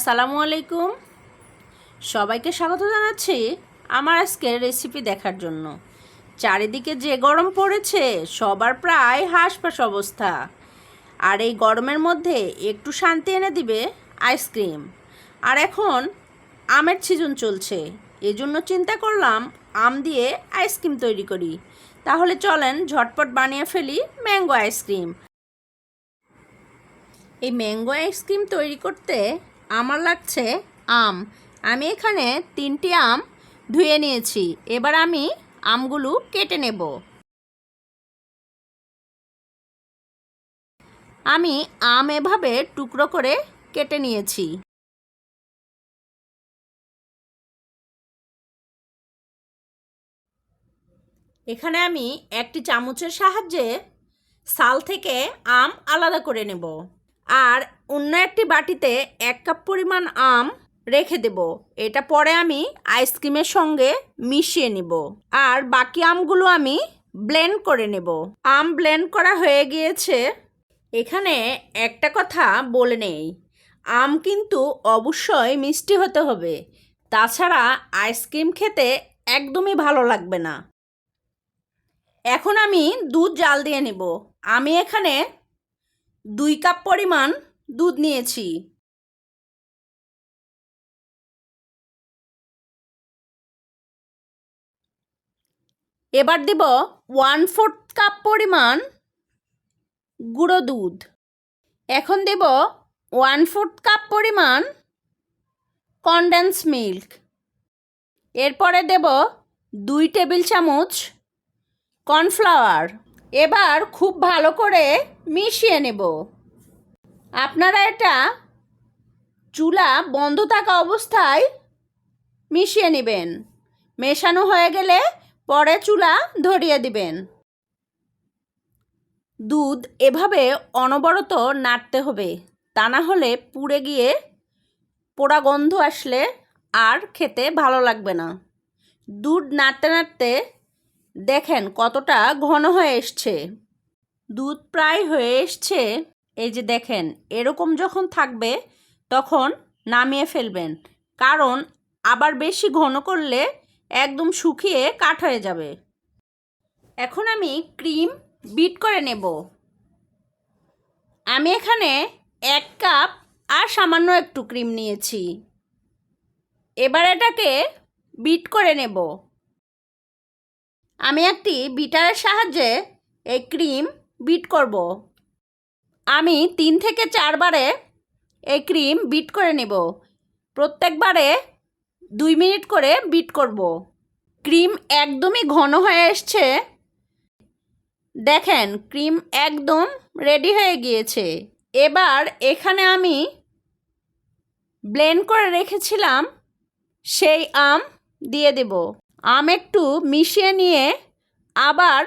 আসসালামু আলাইকুম। সবাইকে স্বাগত জানাচ্ছি আমার আজকের রেসিপি দেখার জন্য। চারিদিকে যে গরম পড়েছে, সবার প্রায় হাঁসফাঁস অবস্থা। আর এই গরমের মধ্যে একটু শান্তি এনে দিবে আইসক্রিম। আর এখন আমের সিজন চলছে, এজন্য চিন্তা করলাম আম দিয়ে আইসক্রিম তৈরি করি। তাহলে চলেন ঝটপট বানিয়ে ফেলি ম্যাঙ্গো আইসক্রিম। এই ম্যাঙ্গো আইসক্রিম তৈরি করতে আমার লাগছে আম। আমি এখানে 3টি আম ধুয়ে নিয়েছি। এবার আমি আমগুলো কেটে নেব। আমি আম এভাবে টুকরো করে কেটে নিয়েছি। এখানে আমি একটি চামচের সাহায্যে ছাল থেকে আম আলাদা করে নেব। আর অন্য একটি বাটিতে 1 কাপ পরিমাণ আম রেখে দেব। এটা পরে আমি আইসক্রিমের সঙ্গে মিশিয়ে নেব। আর বাকি আমগুলো আমি ব্লেন্ড করে নেব। আম ব্লেন্ড করা হয়ে গিয়েছে। এখানে একটা কথা বলে নেই, আম কিন্তু অবশ্যই মিষ্টি হতে হবে, তাছাড়া আইসক্রিম খেতে একদমই ভালো লাগবে না। এখন আমি দুধ জাল দিয়ে নেব। আমি এখানে 2 কাপ পরিমাণ দুধ নিয়েছি। এবার দেব 1/4 কাপ পরিমাণ গুঁড়ো দুধ। এখন দেব 1/4 কাপ পরিমাণ কনডেন্স মিল্ক। এরপরে দেব 2 টেবিল চামচ কর্নফ্লাওয়ার। এবার খুব ভালো করে মিশিয়ে নেব। আপনারা এটা চুলা বন্ধ থাকা অবস্থায় মিশিয়ে নেবেন। মেশানো হয়ে গেলে পরে চুলা ধরিয়ে দিবেন। দুধ এভাবে অনবরত নাড়তে হবে, তা না হলে পুড়ে গিয়ে পোড়া গন্ধ আসলে আর খেতে ভালো লাগবে না। দুধ নাড়তে নাড়তে দেখেন কতটা ঘন হয়ে এসছে। দুধ প্রায় হয়ে এসছে। এই যে দেখেন, এরকম যখন থাকবে তখন নামিয়ে ফেলবেন, কারণ আবার বেশি ঘন করলে একদম শুকিয়ে কাঠ হয়ে যাবে। এখন আমি ক্রিম বিট করে নেব। আমি এখানে 1 কাপ আর সামান্য একটু ক্রিম নিয়েছি। এবার এটাকে বিট করে নেব। আমি একটি বিটারের সাহায্যে এই ক্রিম বিট করব। আমি 3 থেকে 4 বারে এই ক্রিম বিট করে নেব। প্রত্যেকবারে 2 মিনিট করে বিট করব। ক্রিম একদমই ঘন হয়ে এসছে। দেখেন ক্রিম একদম রেডি হয়ে গিয়েছে। এবার এখানে আমি ব্লেন্ড করে রেখেছিলাম সেই আম দিয়ে দেব। আম একটু মিশিয়ে নিয়ে আবার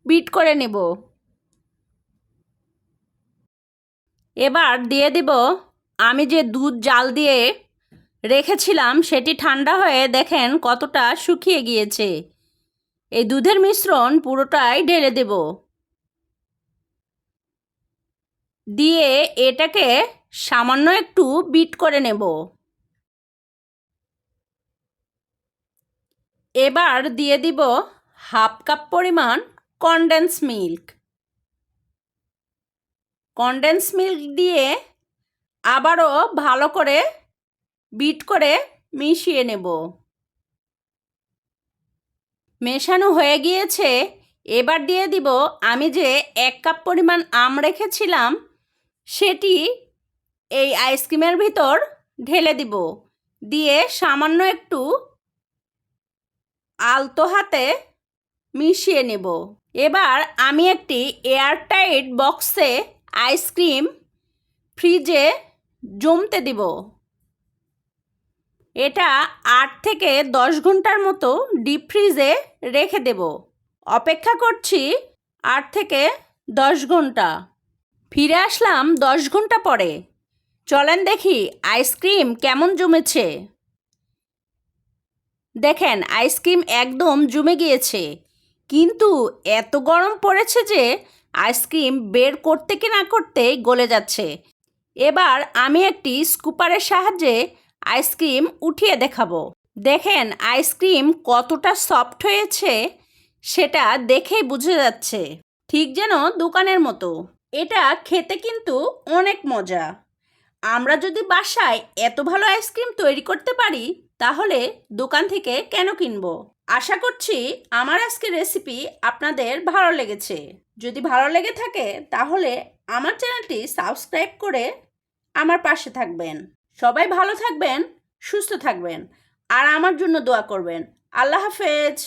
বিট করে নেব। এবার দিয়ে দেব আমি যে দুধ জাল দিয়ে রেখেছিলাম, সেটি ঠান্ডা হয়ে দেখেন কতটা শুকিয়ে গিয়েছে। এই দুধের মিশ্রণ পুরোটাই ঢেলে দেব। দিয়ে এটাকে সামান্য একটু বিট করে নেব। এবার দিয়ে দিব 1/2 কাপ পরিমাণ কনডেন্স মিল্ক। কনডেন্স মিল্ক দিয়ে আবারও ভালো করে বিট করে মিশিয়ে নেব। মেশানো হয়ে গিয়েছে। এবার দিয়ে দিব আমি যে 1 কাপ পরিমাণ আম রেখেছিলাম, সেটি এই আইসক্রিমের ভিতর ঢেলে দিব। দিয়ে সামান্য একটু আলতো হাতে মিশিয়ে নেব। এবার আমি একটি এয়ারটাইট বক্সে আইসক্রিম ফ্রিজে জমতে দিব। এটা 8 থেকে 10 ঘন্টার মতো ডিপ ফ্রিজে রেখে দেব। অপেক্ষা করছি 8 থেকে 10 ঘন্টা। ফিরে আসলাম 10 ঘন্টা পরে। চলেন দেখি আইসক্রিম কেমন জমেছে। দেখেন আইসক্রিম একদম জমে গিয়েছে, কিন্তু এত গরম পড়েছে যে আইসক্রিম বের করতে কি না করতেই গলে যাচ্ছে। এবার আমি একটি স্কুপারের সাহায্যে আইসক্রিম উঠিয়ে দেখাবো। দেখেন আইসক্রিম কতটা সফট হয়েছে সেটা দেখেই বোঝা যাচ্ছে, ঠিক যেন দোকানের মতো। এটা খেতে কিন্তু অনেক মজা। আমরা যদি বাসায় এত ভালো আইসক্রিম তৈরি করতে পারি তাহলে দোকান থেকে কেন কিনবো? আশা করছি আমার আজকের রেসিপি আপনাদের ভালো লেগেছে। যদি ভালো লেগে থাকে তাহলে আমার চ্যানেলটি সাবস্ক্রাইব করে আমার পাশে থাকবেন। সবাই ভালো থাকবেন, সুস্থ থাকবেন আর আমার জন্য দোয়া করবেন। আল্লাহ হাফেজ।